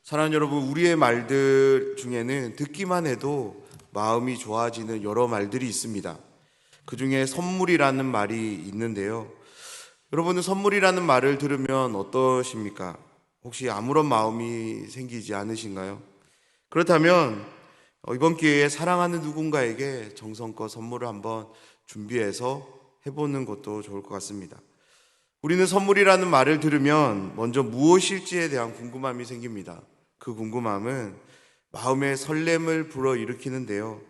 사랑하는 여러분, 우리의 말들 중에는 듣기만 해도 마음이 좋아지는 여러 말들이 있습니다. 그 중에 선물이라는 말이 있는데요. 여러분은 선물이라는 말을 들으면 어떠십니까? 혹시 아무런 마음이 생기지 않으신가요? 그렇다면 이번 기회에 사랑하는 누군가에게 정성껏 선물을 한번 준비해서 해보는 것도 좋을 것 같습니다. 우리는 선물이라는 말을 들으면 먼저 무엇일지에 대한 궁금함이 생깁니다. 그 궁금함은 마음의 설렘을 불어일으키는데요.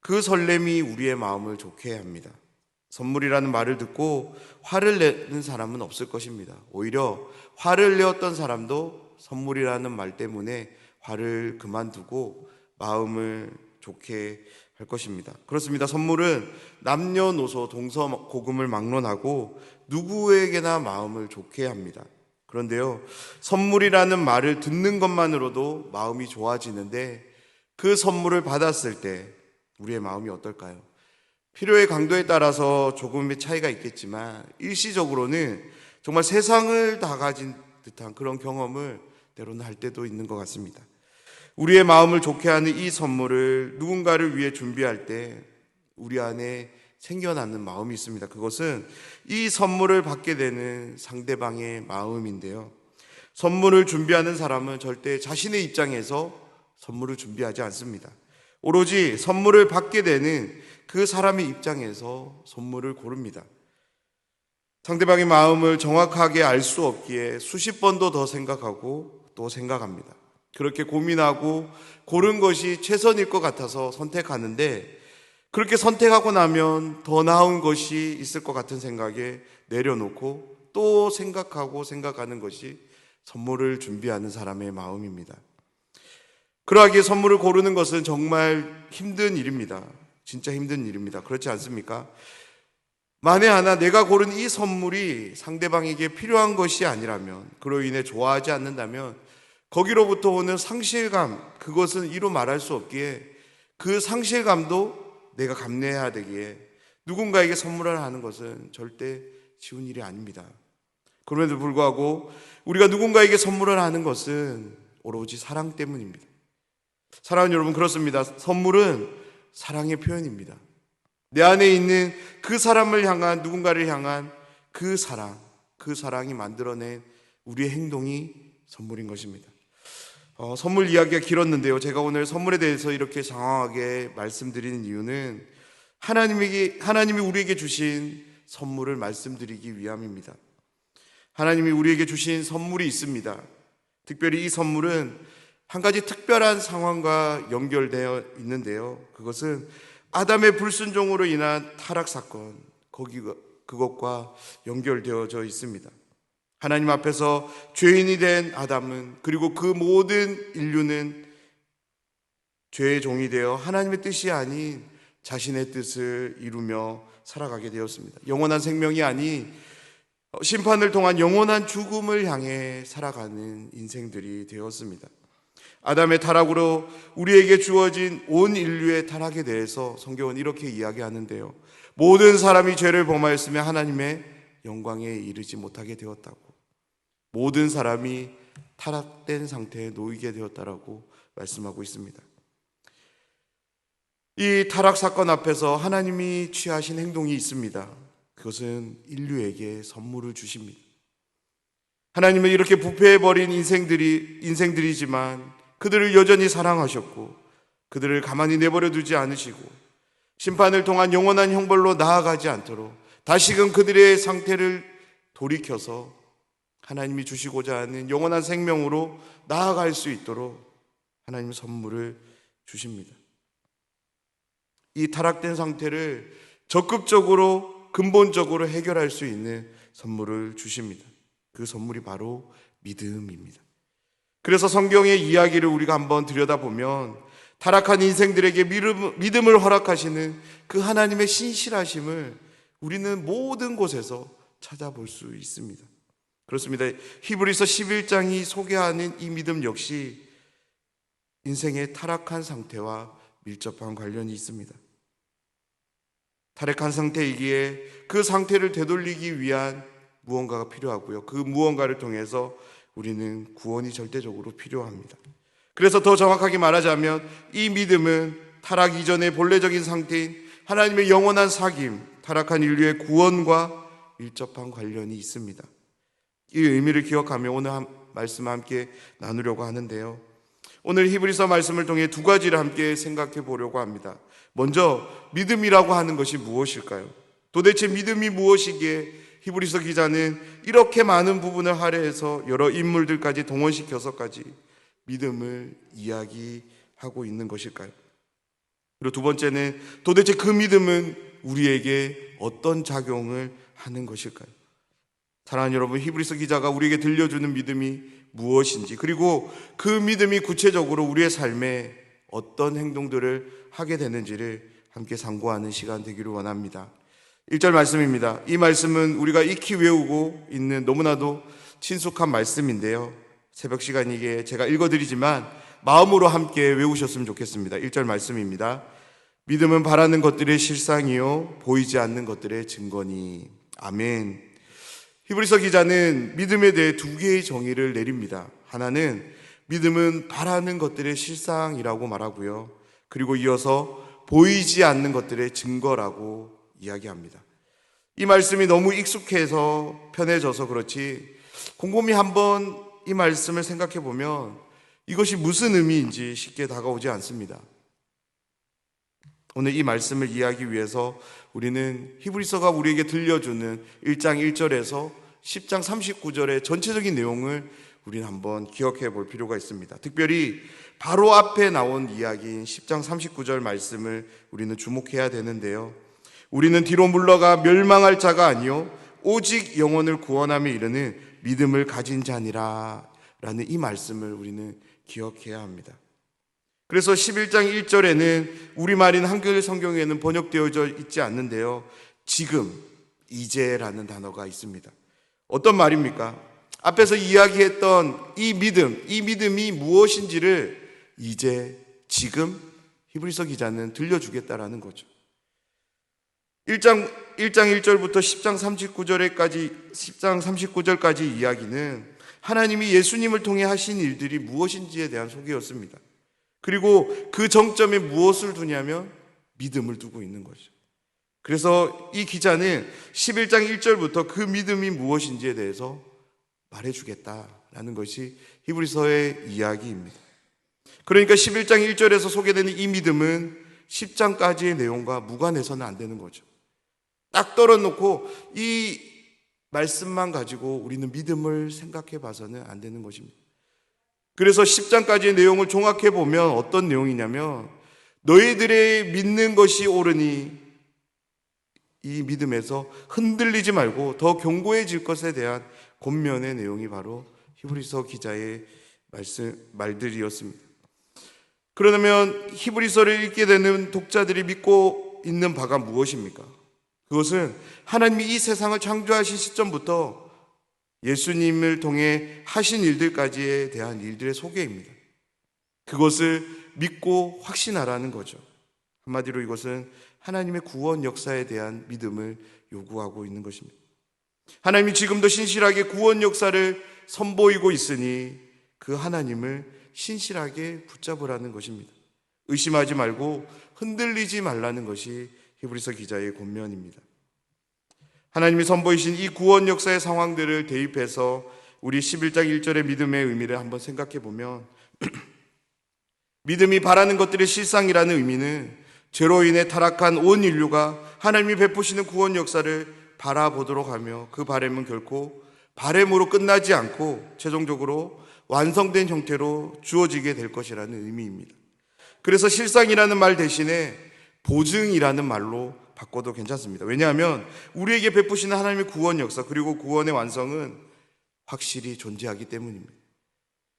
그 설렘이 우리의 마음을 좋게 합니다. 선물이라는 말을 듣고 화를 내는 사람은 없을 것입니다. 오히려 화를 내었던 사람도 선물이라는 말 때문에 화를 그만두고 마음을 좋게 할 것입니다. 그렇습니다. 선물은 남녀노소 동서고금을 막론하고 누구에게나 마음을 좋게 합니다. 그런데요, 선물이라는 말을 듣는 것만으로도 마음이 좋아지는데 그 선물을 받았을 때 우리의 마음이 어떨까요? 필요의 강도에 따라서 조금의 차이가 있겠지만 일시적으로는 정말 세상을 다 가진 듯한 그런 경험을 때로는 할 때도 있는 것 같습니다. 우리의 마음을 좋게 하는 이 선물을 누군가를 위해 준비할 때 우리 안에 생겨나는 마음이 있습니다. 그것은 이 선물을 받게 되는 상대방의 마음인데요. 선물을 준비하는 사람은 절대 자신의 입장에서 선물을 준비하지 않습니다. 오로지 선물을 받게 되는 그 사람의 입장에서 선물을 고릅니다. 상대방의 마음을 정확하게 알 수 없기에 수십 번도 더 생각하고 또 생각합니다. 그렇게 고민하고 고른 것이 최선일 것 같아서 선택하는데 그렇게 선택하고 나면 더 나은 것이 있을 것 같은 생각에 내려놓고 또 생각하고 생각하는 것이 선물을 준비하는 사람의 마음입니다. 그러하기에 선물을 고르는 것은 정말 힘든 일입니다. 진짜 힘든 일입니다. 그렇지 않습니까? 만에 하나 내가 고른 이 선물이 상대방에게 필요한 것이 아니라면, 그로 인해 좋아하지 않는다면 거기로부터 오는 상실감, 그것은 이루 말할 수 없기에 그 상실감도 내가 감내해야 되기에 누군가에게 선물을 하는 것은 절대 쉬운 일이 아닙니다. 그럼에도 불구하고 우리가 누군가에게 선물을 하는 것은 오로지 사랑 때문입니다. 사랑하는 여러분, 그렇습니다. 선물은 사랑의 표현입니다. 내 안에 있는 그 사람을 향한, 누군가를 향한 그 사랑이 만들어낸 우리의 행동이 선물인 것입니다. 선물 이야기가 길었는데요. 제가 오늘 선물에 대해서 이렇게 장황하게 말씀드리는 이유는 하나님이 우리에게 주신 선물을 말씀드리기 위함입니다. 하나님이 우리에게 주신 선물이 있습니다. 특별히 이 선물은 한 가지 특별한 상황과 연결되어 있는데요. 그것은 아담의 불순종으로 인한 타락 사건, 그것과 연결되어져 있습니다. 하나님 앞에서 죄인이 된 아담은, 그리고 그 모든 인류는 죄의 종이 되어 하나님의 뜻이 아닌 자신의 뜻을 이루며 살아가게 되었습니다. 영원한 생명이 아닌 심판을 통한 영원한 죽음을 향해 살아가는 인생들이 되었습니다. 아담의 타락으로 우리에게 주어진 온 인류의 타락에 대해서 성경은 이렇게 이야기하는데요. 모든 사람이 죄를 범하였으며 하나님의 영광에 이르지 못하게 되었다고. 모든 사람이 타락된 상태에 놓이게 되었다라고 말씀하고 있습니다. 이 타락 사건 앞에서 하나님이 취하신 행동이 있습니다. 그것은 인류에게 선물을 주십니다. 하나님은 이렇게 부패해버린 인생들이지만 그들을 여전히 사랑하셨고 그들을 가만히 내버려 두지 않으시고 심판을 통한 영원한 형벌로 나아가지 않도록 다시금 그들의 상태를 돌이켜서 하나님이 주시고자 하는 영원한 생명으로 나아갈 수 있도록 하나님 선물을 주십니다. 이 타락된 상태를 적극적으로 근본적으로 해결할 수 있는 선물을 주십니다. 그 선물이 바로 믿음입니다. 그래서 성경의 이야기를 우리가 한번 들여다보면 타락한 인생들에게 믿음을 허락하시는 그 하나님의 신실하심을 우리는 모든 곳에서 찾아볼 수 있습니다. 그렇습니다. 히브리서 11장이 소개하는 이 믿음 역시 인생의 타락한 상태와 밀접한 관련이 있습니다. 타락한 상태이기에 그 상태를 되돌리기 위한 무언가가 필요하고요. 그 무언가를 통해서 우리는 구원이 절대적으로 필요합니다. 그래서 더 정확하게 말하자면 이 믿음은 타락 이전의 본래적인 상태인 하나님의 영원한 사귐, 타락한 인류의 구원과 밀접한 관련이 있습니다. 이 의미를 기억하며 오늘 말씀 함께 나누려고 하는데요. 오늘 히브리서 말씀을 통해 두 가지를 함께 생각해 보려고 합니다. 먼저 믿음이라고 하는 것이 무엇일까요? 도대체 믿음이 무엇이기에 히브리서 기자는 이렇게 많은 부분을 할애해서 여러 인물들까지 동원시켜서까지 믿음을 이야기하고 있는 것일까요? 그리고 두 번째는 도대체 그 믿음은 우리에게 어떤 작용을 하는 것일까요? 사랑하는 여러분, 히브리서 기자가 우리에게 들려주는 믿음이 무엇인지, 그리고 그 믿음이 구체적으로 우리의 삶에 어떤 행동들을 하게 되는지를 함께 상고하는 시간 되기를 원합니다. 1절 말씀입니다. 이 말씀은 우리가 익히 외우고 있는 너무나도 친숙한 말씀인데요. 새벽 시간이기에 제가 읽어드리지만 마음으로 함께 외우셨으면 좋겠습니다. 1절 말씀입니다. 믿음은 바라는 것들의 실상이요 보이지 않는 것들의 증거니. 아멘. 히브리서 기자는 믿음에 대해 두 개의 정의를 내립니다. 하나는 믿음은 바라는 것들의 실상이라고 말하고요. 그리고 이어서 보이지 않는 것들의 증거라고 이야기합니다. 이 말씀이 너무 익숙해서 편해져서 그렇지 곰곰이 한번 이 말씀을 생각해 보면 이것이 무슨 의미인지 쉽게 다가오지 않습니다. 오늘 이 말씀을 이해하기 위해서 우리는 히브리서가 우리에게 들려주는 1장 1절에서 10장 39절의 전체적인 내용을 우리는 한번 기억해 볼 필요가 있습니다. 특별히 바로 앞에 나온 이야기인 10장 39절 말씀을 우리는 주목해야 되는데요. 우리는 뒤로 물러가 멸망할 자가 아니요 오직 영혼을 구원함에 이르는 믿음을 가진 자니라 라는 이 말씀을 우리는 기억해야 합니다. 그래서 11장 1절에는 우리말인 한글 성경에는 번역되어져 있지 않는데요. 지금, 이제라는 단어가 있습니다. 어떤 말입니까? 앞에서 이야기했던 이 믿음이 무엇인지를 이제, 지금 히브리서 기자는 들려주겠다라는 거죠. 1장 1절부터 10장 39절까지 이야기는 하나님이 예수님을 통해 하신 일들이 무엇인지에 대한 소개였습니다. 그리고 그 정점에 무엇을 두냐면 믿음을 두고 있는 거죠. 그래서 이 기자는 11장 1절부터 그 믿음이 무엇인지에 대해서 말해주겠다라는 것이 히브리서의 이야기입니다. 그러니까 11장 1절에서 소개되는 이 믿음은 10장까지의 내용과 무관해서는 안 되는 거죠. 딱 떨어놓고 이 말씀만 가지고 우리는 믿음을 생각해 봐서는 안 되는 것입니다. 그래서 10장까지의 내용을 종합해 보면 어떤 내용이냐면 너희들의 믿는 것이 옳으니 이 믿음에서 흔들리지 말고 더 견고해질 것에 대한 권면의 내용이 바로 히브리서 기자의 말들이었습니다. 그러면 히브리서를 읽게 되는 독자들이 믿고 있는 바가 무엇입니까? 그것은 하나님이 이 세상을 창조하신 시점부터 예수님을 통해 하신 일들까지에 대한 일들의 소개입니다. 그것을 믿고 확신하라는 거죠. 한마디로 이것은 하나님의 구원 역사에 대한 믿음을 요구하고 있는 것입니다. 하나님이 지금도 신실하게 구원 역사를 선보이고 있으니 그 하나님을 신실하게 붙잡으라는 것입니다. 의심하지 말고 흔들리지 말라는 것이 히브리서 기자의 권면입니다. 하나님이 선보이신 이 구원 역사의 상황들을 대입해서 우리 11장 1절의 믿음의 의미를 한번 생각해 보면 믿음이 바라는 것들의 실상이라는 의미는 죄로 인해 타락한 온 인류가 하나님이 베푸시는 구원 역사를 바라보도록 하며 그 바람은 결코 바람으로 끝나지 않고 최종적으로 완성된 형태로 주어지게 될 것이라는 의미입니다. 그래서 실상이라는 말 대신에 보증이라는 말로 바꿔도 괜찮습니다. 왜냐하면 우리에게 베푸시는 하나님의 구원 역사 그리고 구원의 완성은 확실히 존재하기 때문입니다.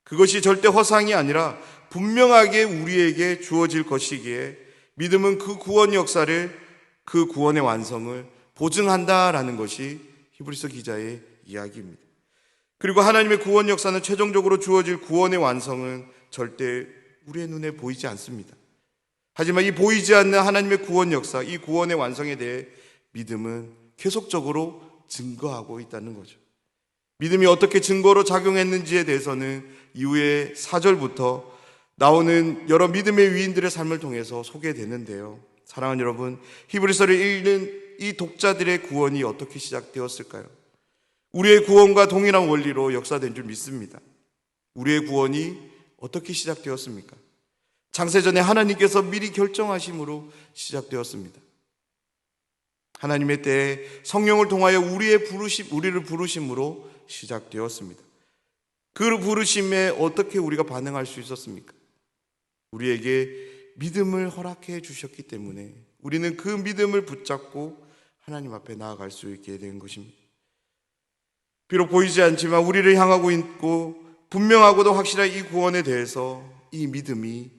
그것이 절대 허상이 아니라 분명하게 우리에게 주어질 것이기에 믿음은 그 구원 역사를, 그 구원의 완성을 보증한다라는 것이 히브리서 기자의 이야기입니다. 그리고 하나님의 구원 역사는 최종적으로 주어질 구원의 완성은 절대 우리의 눈에 보이지 않습니다. 하지만 이 보이지 않는 하나님의 구원 역사, 이 구원의 완성에 대해 믿음은 계속적으로 증거하고 있다는 거죠. 믿음이 어떻게 증거로 작용했는지에 대해서는 이후에 4절부터 나오는 여러 믿음의 위인들의 삶을 통해서 소개되는데요. 사랑하는 여러분, 히브리서를 읽는 이 독자들의 구원이 어떻게 시작되었을까요? 우리의 구원과 동일한 원리로 역사된 줄 믿습니다. 우리의 구원이 어떻게 시작되었습니까? 창세전에 하나님께서 미리 결정하심으로 시작되었습니다. 하나님의 때에 성령을 통하여 우리를 부르심으로 시작되었습니다. 그 부르심에 어떻게 우리가 반응할 수 있었습니까? 우리에게 믿음을 허락해 주셨기 때문에 우리는 그 믿음을 붙잡고 하나님 앞에 나아갈 수 있게 된 것입니다. 비록 보이지 않지만 우리를 향하고 있고 분명하고도 확실한 이 구원에 대해서 이 믿음이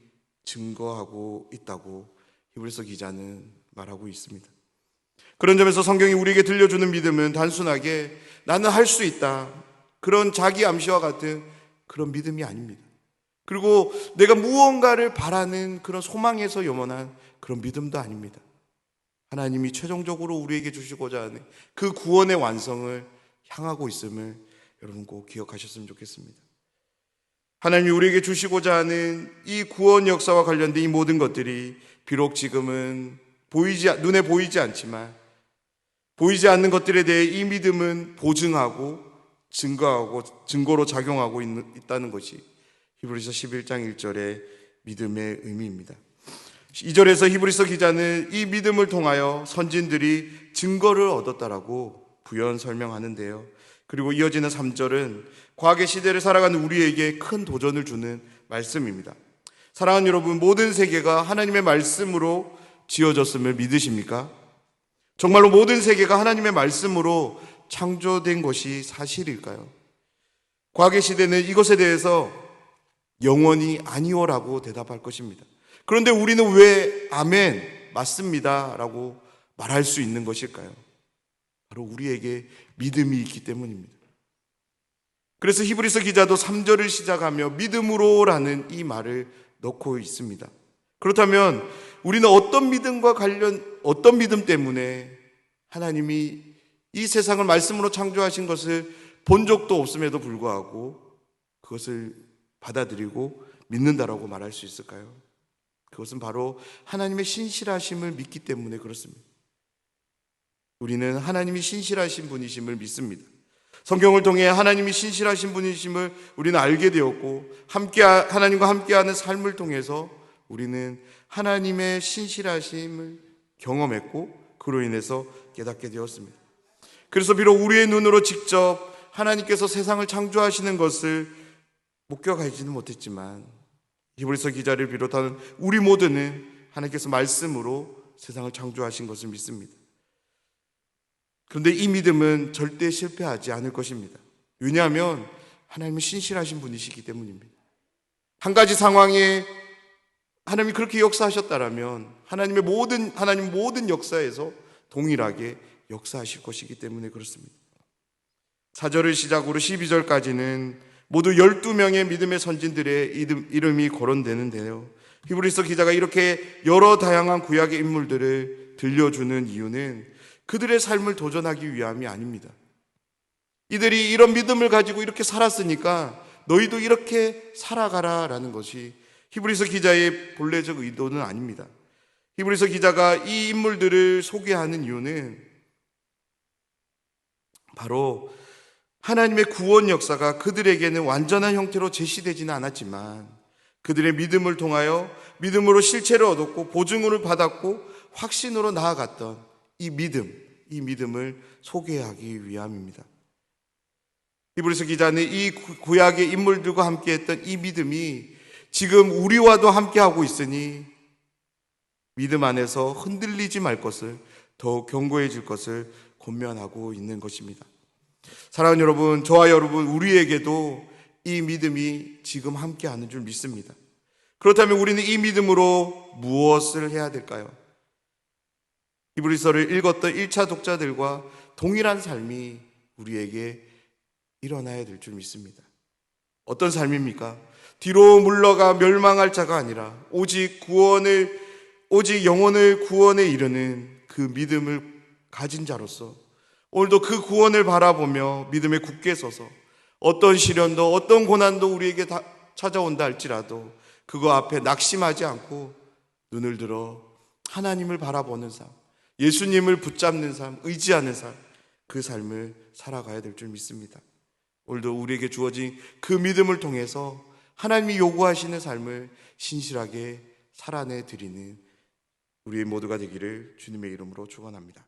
증거하고 있다고 히브리서 기자는 말하고 있습니다. 그런 점에서 성경이 우리에게 들려주는 믿음은 단순하게 나는 할 수 있다, 그런 자기 암시와 같은 그런 믿음이 아닙니다. 그리고 내가 무언가를 바라는 그런 소망에서 염원한 그런 믿음도 아닙니다. 하나님이 최종적으로 우리에게 주시고자 하는 그 구원의 완성을 향하고 있음을 여러분 꼭 기억하셨으면 좋겠습니다. 하나님이 우리에게 주시고자 하는 이 구원 역사와 관련된 이 모든 것들이 비록 지금은 눈에 보이지 않지만 보이지 않는 것들에 대해 이 믿음은 보증하고 증거로 작용하고 있다는 것이 히브리서 11장 1절의 믿음의 의미입니다. 2절에서 히브리서 기자는 이 믿음을 통하여 선진들이 증거를 얻었다라고 부연 설명하는데요. 그리고 이어지는 3절은 과거의 시대를 살아가는 우리에게 큰 도전을 주는 말씀입니다. 사랑하는 여러분, 모든 세계가 하나님의 말씀으로 지어졌음을 믿으십니까? 정말로 모든 세계가 하나님의 말씀으로 창조된 것이 사실일까요? 과거의 시대는 이것에 대해서 영원히 아니오라고 대답할 것입니다. 그런데 우리는 왜 아멘, 맞습니다 라고 말할 수 있는 것일까요? 바로 우리에게 믿음이 있기 때문입니다. 그래서 히브리서 기자도 3절을 시작하며 믿음으로라는 이 말을 넣고 있습니다. 그렇다면 우리는 어떤 믿음 때문에 하나님이 이 세상을 말씀으로 창조하신 것을 본 적도 없음에도 불구하고 그것을 받아들이고 믿는다라고 말할 수 있을까요? 그것은 바로 하나님의 신실하심을 믿기 때문에 그렇습니다. 우리는 하나님이 신실하신 분이심을 믿습니다. 성경을 통해 하나님이 신실하신 분이심을 우리는 알게 되었고 하나님과 함께하는 삶을 통해서 우리는 하나님의 신실하심을 경험했고 그로 인해서 깨닫게 되었습니다. 그래서 비록 우리의 눈으로 직접 하나님께서 세상을 창조하시는 것을 목격하지는 못했지만 히브리서 기자를 비롯한 우리 모두는 하나님께서 말씀으로 세상을 창조하신 것을 믿습니다. 그런데 이 믿음은 절대 실패하지 않을 것입니다. 왜냐하면 하나님은 신실하신 분이시기 때문입니다. 한 가지 상황에 하나님이 그렇게 역사하셨다면 하나님 모든 역사에서 동일하게 역사하실 것이기 때문에 그렇습니다. 4절을 시작으로 12절까지는 모두 12명의 믿음의 선진들의 이름이 거론되는데요. 히브리서 기자가 이렇게 여러 다양한 구약의 인물들을 들려주는 이유는 그들의 삶을 도전하기 위함이 아닙니다. 이들이 이런 믿음을 가지고 이렇게 살았으니까 너희도 이렇게 살아가라라는 것이 히브리서 기자의 본래적 의도는 아닙니다. 히브리서 기자가 이 인물들을 소개하는 이유는 바로 하나님의 구원 역사가 그들에게는 완전한 형태로 제시되지는 않았지만 그들의 믿음을 통하여 믿음으로 실체를 얻었고 보증을 받았고 확신으로 나아갔던 이 믿음을 소개하기 위함입니다. 히브리서 기자는 이 구약의 인물들과 함께했던 이 믿음이 지금 우리와도 함께하고 있으니 믿음 안에서 흔들리지 말 것을, 더욱 견고해질 것을 권면하고 있는 것입니다. 사랑하는 여러분, 저와 여러분, 우리에게도 이 믿음이 지금 함께하는 줄 믿습니다. 그렇다면 우리는 이 믿음으로 무엇을 해야 될까요? 히브리서를 읽었던 1차 독자들과 동일한 삶이 우리에게 일어나야 될 줄 믿습니다. 어떤 삶입니까? 뒤로 물러가 멸망할 자가 아니라 오직 영혼을 구원에 이르는 그 믿음을 가진 자로서 오늘도 그 구원을 바라보며 믿음에 굳게 서서 어떤 시련도 어떤 고난도 우리에게 다 찾아온다 할지라도 그거 앞에 낙심하지 않고 눈을 들어 하나님을 바라보는 삶, 예수님을 붙잡는 삶, 의지하는 삶, 그 삶을 살아가야 될 줄 믿습니다. 오늘도 우리에게 주어진 그 믿음을 통해서 하나님이 요구하시는 삶을 신실하게 살아내 드리는 우리 모두가 되기를 주님의 이름으로 축원합니다.